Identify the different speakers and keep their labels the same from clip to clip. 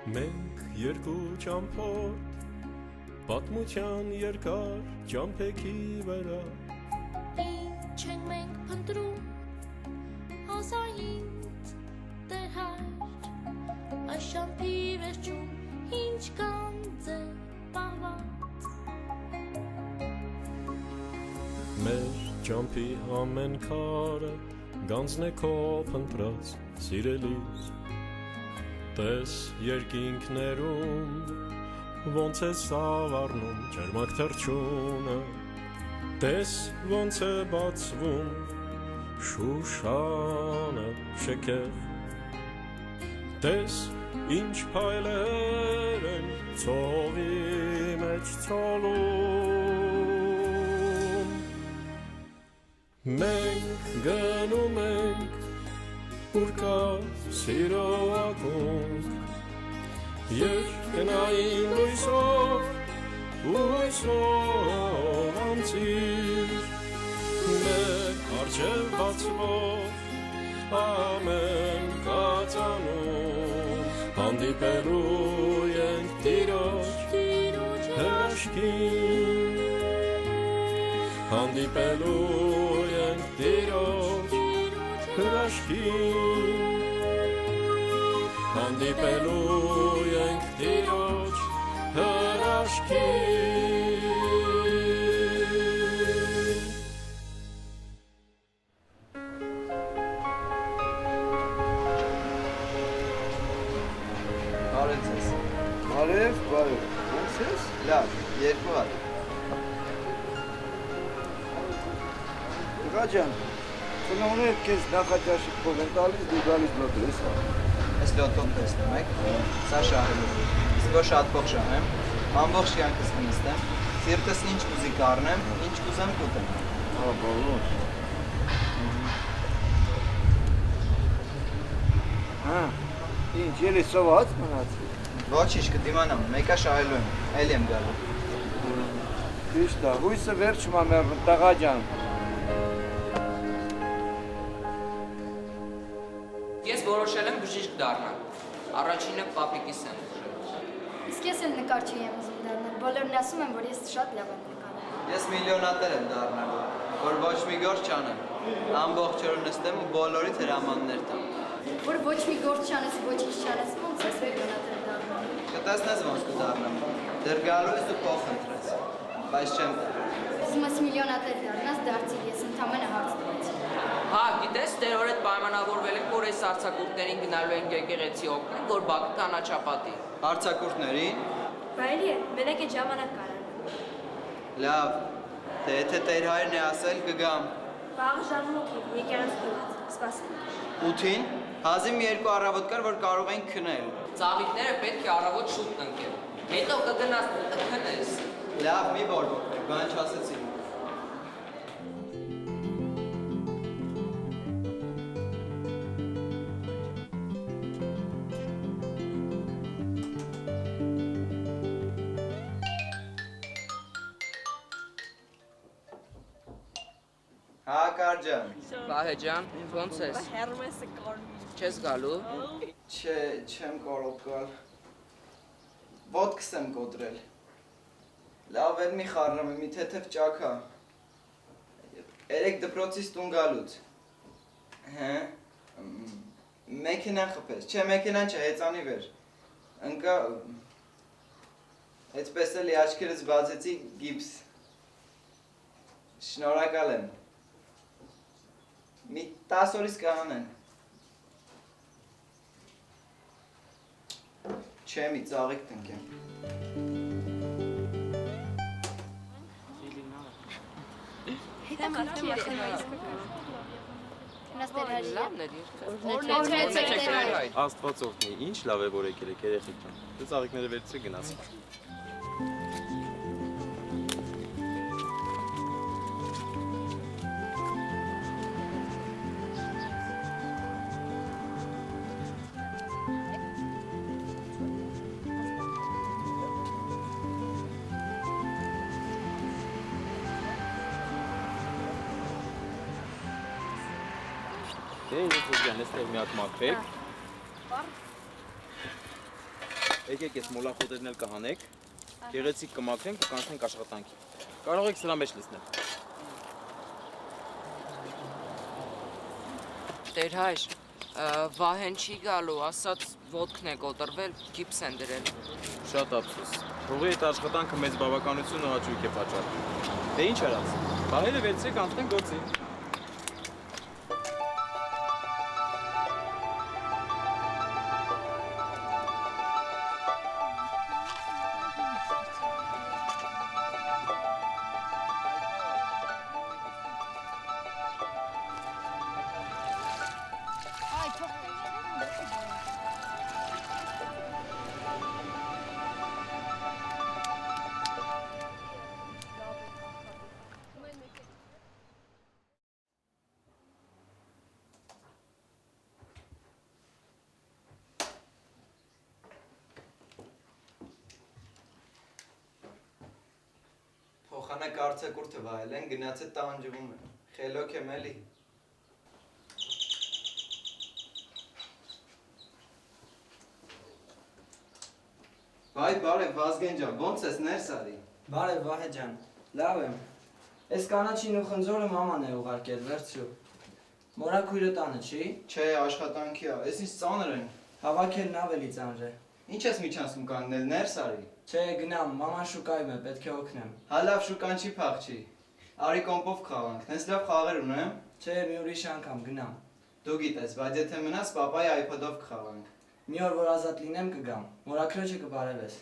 Speaker 1: Մենք երկու ճամփորդ պատմության երկար ճամփեքի վրա
Speaker 2: Ինչ ենք մենք փնտրում հազարինց դեհար Այս ճամփի վերջում ինչ կանձ է պահված
Speaker 1: Մեր ճամփի ամեն քարը գանձն է քո փնտրած սիրելիս Տես երկինքներում ոնց է սավառնում ջերմակ թռչունը Տես ոնց է բացվում շուշանը շքեղ Տես ինչ փայլեր են ցողի մեջ ցոլում Մենք գնում ենք Ուր կա սիրո ակունք Երկնային լույսով անցիր Մեր արջև բացվող ամեն կածանում Հանդիպելու ենք տիրոջ հրաշքին Հանդիպելու ենք տիրոջ հրաշքին Հանդիպելու ենք տիրոջ հրաշքին
Speaker 3: Բարև ձեզ
Speaker 4: Բարև, ոնց ես?
Speaker 3: Լավ, երկու հատ
Speaker 4: Տղա ջան, ծնողները քեզ նախաճաշի փող են տալիս, դու գալիս լոտո ես
Speaker 3: Այս լոտոն տեսնում եք, սա շահելու Իսկ որ շատ փող շահեմ, ամբողջ կյանքս կնստեմ Սիրտս ինչ կուզի կառնեմ, ինչ կուզեմ կուտեմ
Speaker 4: Բոլոր Ինչ, ելի սոված մնացի
Speaker 3: Ոչինչ կդիմանամ, մեկա շահելու եմ, էլ եմ գալու
Speaker 4: Ճիշտ է, հույսը վերջում է մեռնում, տղա ջան
Speaker 5: Ես որոշել եմ բժիշկ դառնալ, առաջինը պապիկիս եմ ուժել
Speaker 6: Իսկ ես էլ նկարչի եմ ուզում դառնալ, բոլորն ասում են, որ ես շատ լավ եմ նկարել
Speaker 3: Ես միլիոնատեր եմ դառնալու, որ ոչ մի գործ չանեմ Ամբողջ օրը նստեմ ու բոլորիդ հրամաններ տամ
Speaker 6: Որ ոչ մի գործ չանես, ոչինչ չանես, ոնց ես միլիոնատեր դառնալ
Speaker 3: Կտեսնես ոնց կդառնամ, դեռ գալու ես ու փող խնդրես, բայց չեմ
Speaker 6: Ուզում ես միլիոնատեր դառնաս, դարձիր, ես ընդամենը հարց տվեցի
Speaker 5: Հա, գիտես, դեր օրդ պայմանավորվել ենք, որ այս արձակուրդներին գնալու են եկեղեցի օգնեն, որ բակը կանաչապատի
Speaker 3: Հարցակուրդներին,
Speaker 7: Բարելի է, մենակ է ժամանակ կարան
Speaker 3: լավ, թե եթե տեր հայրն է ասել կգամ
Speaker 7: Վաղը ժամանոքի, եկեղեց գնաց, սպասենք
Speaker 3: 8-ին, հազիմ երկու առավոտ կար, որ կարող ենք քնել
Speaker 5: Ծաղիկները պետք է առավոտ շուտ տնկել Հետո կգնաս քնես
Speaker 3: Լավ, մի բորբոքվեք, բան չասեցի Հա, կարջան
Speaker 5: Վահե ջան, ոնց ես,
Speaker 7: Հերմեսը կարմիր
Speaker 5: չես գալու
Speaker 3: Չէ, չեմ կարող գալ Ոտքս եմ կոտրել Լավ էլ մի խառնում եմ, մի թեթև ճաքա Երեք դպրոցից տուն գալուց Հե Մեքենան խփես, չէ մեքենան չէ, հեծանի վեր Ընկա Էցպես էլի աչքերս բացեցի գիպս Շնորհակալ եմ Մի 10 օրից կանեն Չէ մի ծաղիկ տնկեմ
Speaker 8: Աստված օգնի, ինչ լավ է որ եկել եք երեխեք ջան։ Դե ծաղիկները վերցրեք գնացեք։ Դե ինչ որ ջան, այստեղ մի հատ մաքրեք։ Եկեք ես մոլախոտերն էլ կհանեք, գեղեցիկ կմաքրենք ու կանցնենք աշխատանքի։ Կարող եք սրա մեջ լցնել։
Speaker 5: Տեր հայր, Վահեն չի գալու, ասաց ոտքն է կոտրվել, գիպս են դրել։
Speaker 8: Շատ ափսոս։ Հողի այդ աշխատանքը մեծ բավականություն ու հաճույք է պատճառում։ Դե ինչ արած։ Վահերը վերցրեք անցնենք գործի։
Speaker 3: Փոխանը կարծեկուրթը վայել են, գնացը տանջվում է։ Խելոք եմ էլի։ Վայ, բարև Վազգեն ջան, ոնց ես ներս արի։
Speaker 9: Բարև Վահե ջան, լավ եմ։ Այս կանաչին ու խնձորը մաման է ուղարկել, վերցրու։ Մորաքույրը տանը չի։
Speaker 3: Չէ, աշխատանքի է, ես ինչ ծանր են։
Speaker 9: Հավաքելն ավելի ծանր է։
Speaker 3: Ինչ ես միջանցում կանգնել, ներս արի։
Speaker 9: Չէ, գնամ, մաման շուկայում է, պետք է օգնեմ։
Speaker 3: Հա լավ շուկան չի փախչի։ Արի կոմպով խաղանք, տես լավ խաղեր ունեմ։
Speaker 9: Չէ, մի ուրիշ անգամ գնամ։
Speaker 3: Դու գիտես, բայց եթե մնաս, պապայի iPad-ով կխաղանք։
Speaker 9: Մի օր որ ազատ լինեմ կգամ, մորաքրոջը կբարևես։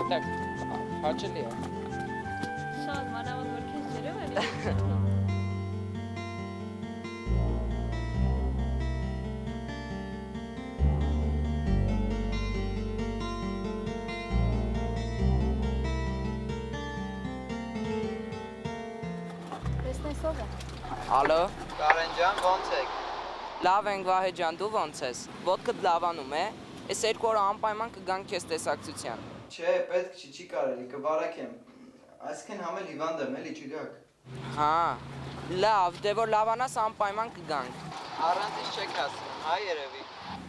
Speaker 5: Այդտեղ հաճելի է։
Speaker 7: Շատ մանավանդ որ քեզ ջրում է։
Speaker 6: Տեսնես ով է։
Speaker 5: Ալո,
Speaker 3: Կարեն ջան, ոնց եք։
Speaker 5: լավ ենք Վահե ջան, դու ոնց ես։ Ոտքդ լավանում է։ Այս 2 օրը անպայման կգանք քեզ տեսակցության։
Speaker 3: Չէ, պետք չի կարելի, կբարակեմ։ Այսքան համել հիվանդ եմ, էլի չգաք։
Speaker 5: Հա, լավ, դե որ լավանաս անպայման կգանք։
Speaker 3: Առանց ինչ չեք հասնում, հա երևի։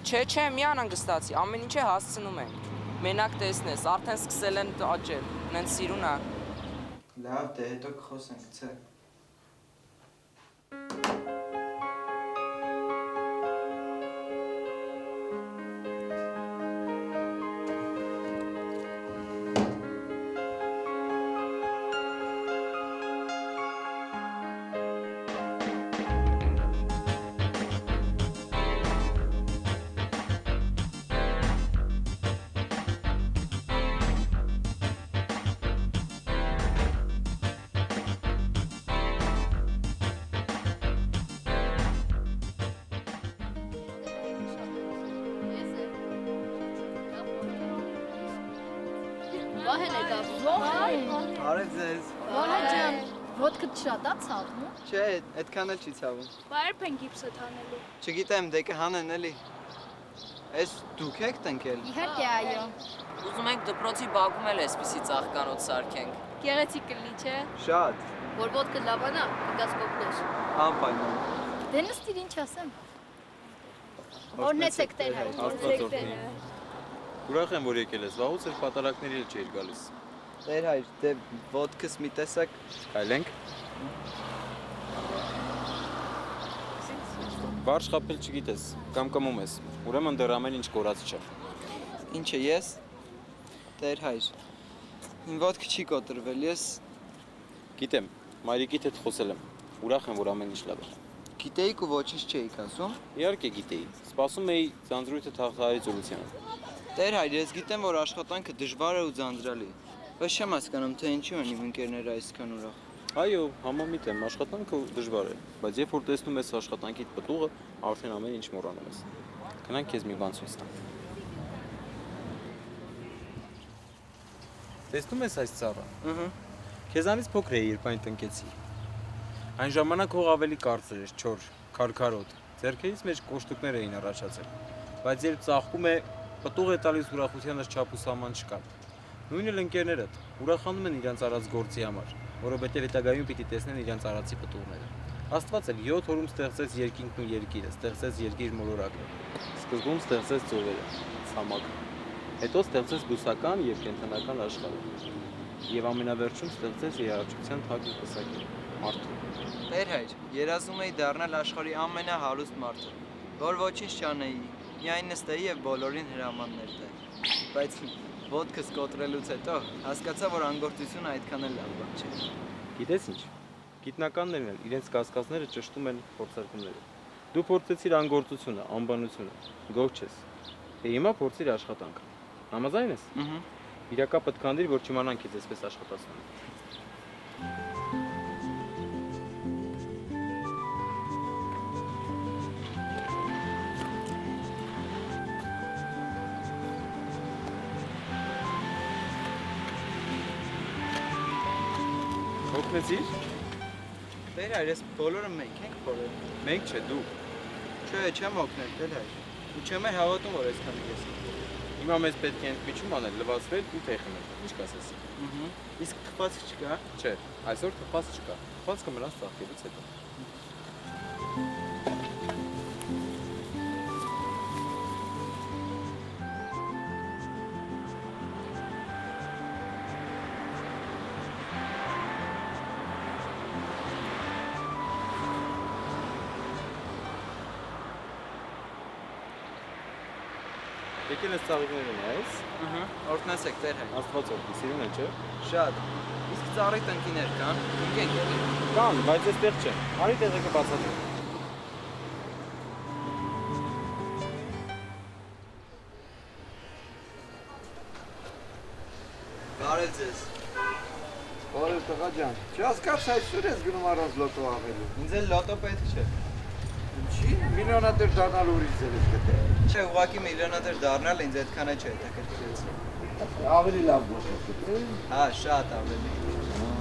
Speaker 5: Չէ, մի անհանգստացի, ամեն ինչ է հասցնում ենք։ Մենակ տեսնես, արդեն սկսել են աճել, նենց սիրուն է։
Speaker 3: Լավ, դե հետո կխոսենք, ցե։
Speaker 6: Վահեն է գա։ Վահեն։
Speaker 3: Բարև ձեզ։
Speaker 6: Վահե ջան, ոտքդ շատ է ցավում։
Speaker 3: Չէ, այդքան էլ չի ցավում։
Speaker 7: Բա երբ են գիպսը թանելու։
Speaker 3: Չգիտեմ, դե կհանեն էլի։ Էս դուք եք տնկել։
Speaker 6: Իհարկե այո։
Speaker 5: Ուզում ենք դպրոցի բակում էլ էսպիսի ծաղկանոց սարքենք։
Speaker 7: Գեղեցիկ կլինի, չէ։
Speaker 3: Շատ։
Speaker 6: Որ ոտքը լավանա, կգաս կոպնես։
Speaker 3: Անպայման։
Speaker 6: Դե նստիր ինչ ասեմ։ Օրնեցեք տեր հայր։
Speaker 8: Աստված օգնի։ Ուրախ եմ, որ եկել ես, վաղուց էր պատարակների էլ չէիր գալիս։
Speaker 3: Տեր հայր, դե ոտքս մի տեսակ։
Speaker 8: Քայլենք։ Բարդ խապել չգիտես, կամկամում ես, ուրեմն դեռ ամեն ինչ կորած չէ։
Speaker 3: Ինչը ես։ Տեր հայր։ Իմ ոտքը չի կոտրվել, ես
Speaker 8: Գիտեմ, մայրիկիդ հետ խոսել եմ, ուրախ եմ, որ ամեն ինչ լավ է։
Speaker 3: Գիտեիք ու ոչինչ չէիք ասում։
Speaker 8: Իհարկե գիտեի։ Սպասում էի ձանձրույթը թաղթահարի ծուլությանը։
Speaker 3: Տեր հայր, ես գիտեմ, որ աշխատանքը դժվար է ու ձանձրալի։ Բայց չեմ հասկանում, թե ինչու են իմ ընկերները այսքան ուրախ։
Speaker 8: Այո, համամիտ եմ, աշխատանքը դժվար է, բայց երբ որ տեսնում ես աշխատանքիդ պտուղը, արդեն ամեն ինչ մոռանում ես։ Գնանք քեզ մի բան ցույց տամ։ Տեսնում ես այս ծառը։ Քեզանից փոքր է, երբ այն տնկեցի։ Այն ժամանակ հող ավելի կարծր էր, չոր, քարքարոտ։ Ձեռքերից մեջ կոշտուկներ էին առաջացել։ Բայց երբ ծաղկում է, պտուղ է տալիս ուրախությանս չափ ու սահման չկա։ Նույնն էլ ընկերներդ ուրախանում են իրենց արած գործի համար, որովհետև հետագայում պիտի տեսնեն իրենց արածի պտուղները։ Աստված էլ 7 օրում ստեղծեց երկինքն ու երկիրը, ստեղծեց երկիր մոլորակը։ Սկզբում ստեղծեց ծովերը, ցամաքը։ Հետո ստեղծեց բուսական եւ կենդանական աշխարհը։ Եվ ամենավերջում ստեղծեց երաժշտության թագ ու պսակը՝ մարդուն։
Speaker 3: Տեր հայր, երազում էի դառնալ աշխարհի ամենահարուստ մարդը, որ ոչինչ չանեի, միայն նստեի եւ բոլորին հրամաններ տայի։ Բայց ոտքս կոտրելուց հետո հասկացա, որ անգործությունը այդքան էլ լավ բան չէ։
Speaker 8: Գիտես ինչ։ Գիտնականներն էլ իրենց կասկածները ճշտում են փորձարկումներով։ Դու փորձեցիր անգործությունը, անբանությունը, գող չես։ Դե հիմա փորձիր աշխատանքը։ Համաձայն ես։ Իրակապ պատկանդիր, որ չիմանան քեզ այսպես աշխատացնում։ Օգնեցիր։
Speaker 3: Տեր հայր, ես բոլորը մենք ենք փորել։
Speaker 8: Մենք չէ, դու։
Speaker 3: Չէ, չեմ օգնել, տեր հայր։ Ու չեմ էլ հավատում, որ այսքան ես։
Speaker 8: Հիմա մեզ պետք է ընդմիջում անել, լվացվել ու թեյ խմել։ Ինչ կասես։
Speaker 3: Իսկ թխվածք չկա։
Speaker 8: Չէ, այսօր թխված չկա։ Թխվածքը մնաց ծաղկելուց հետո։ Եկել ես ծաղիկները նայես։
Speaker 3: Օրհնեցեք, տեր հայր։
Speaker 8: Աստված օրհնի, սիրուն է, չէ։
Speaker 3: Շատ։ Իսկ ծառի տնկիներ կան։ Ընկենք էլի։
Speaker 8: Կան, բայց այստեղ չէ։ Արի տեղը կբացատրեմ։
Speaker 3: Բարև ձեզ։
Speaker 4: Բարև տղա ջան։ Չհասկացա այսօր ես գնում առանց լոտո ավելու։
Speaker 3: Ինձ էլ լոտո պետք չէ։
Speaker 4: Ինչի՞ միլիոնատեր դառնալ ուրիշ ձև ես գտել։
Speaker 3: Չէ, ուղղակի միլիոնատեր դառնալ ինձ այդքան չէ հետաքրքրեցնում։
Speaker 4: Ավելի լավ ոչ ես գտել։
Speaker 3: Հա, շատ ավելի։